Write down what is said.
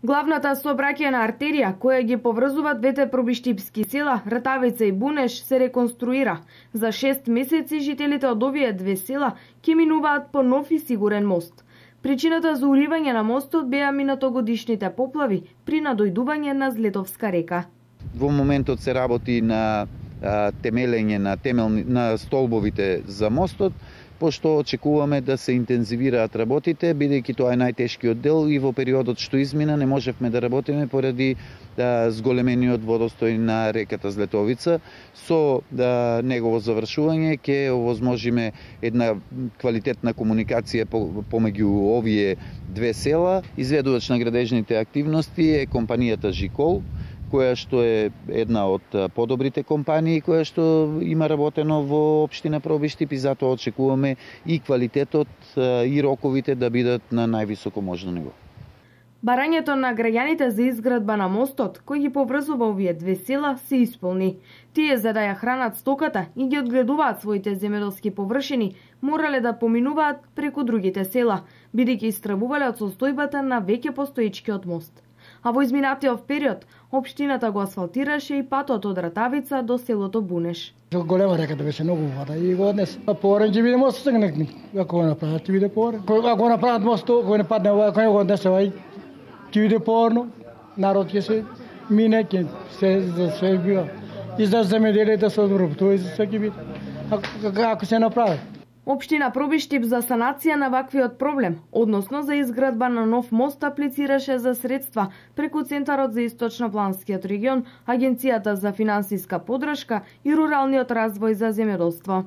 Главната сообраќајна артерија, која ги поврзува двете пробиштипски села, Ратавица и Бунеш, се реконструира. За 6 месеци жителите од овие две села ќе минуваат по нов и сигурен мост. Причината за уривање на мостот беа минатогодишните поплави при надојдување на Злетовска река. Во моментот се работи на темелење на столбовите за мостот, пошто очекуваме да се интензивираат работите, бидејќи тоа е најтешкиот дел и во периодот што измина не можевме да работиме поради зголемениот водостој на реката Злетовица. Со негово завршување ќе овозможиме една квалитетна комуникација помеѓу овие две села. Изведувач на градежните активности е компанијата Жикол, која што е една од подобрите компании која што има работено во општина Пробиштип и затоа очекуваме и квалитетот и роковите да бидат на највисоко можно ниво. Барањето на граѓаните за изградба на мостот, кој ги поврзува овие две села, се исполни. Тие, за да ја хранат стоката и ги одгледуваат своите земјоделски површини, морале да поминуваат преку другите села, бидејќи истребувале од состојбата на веќе постоечкиот мост. А во изминатиот период, општината го асфалтираше и патот од Ратавица до селото Бунеш. Голема реката беше многу вода и го однес. Порен ќе биде мост, ако го направат, ќе биде порен. Ако го направат мост, ако не падне ова, ако го однесе овај, ќе биде порно. Народ ќе се мине, ќе се за све бива. И за земјоделието се одбруптува и за све ќе биде. Ако се направи. Општина Пробиштип за санација на ваквиот проблем, односно за изградба на нов мост, аплицираше за средства преку Центарот за Источнопланскиот регион, Агенцијата за финансиска поддршка и Руралниот развој за земјоделство.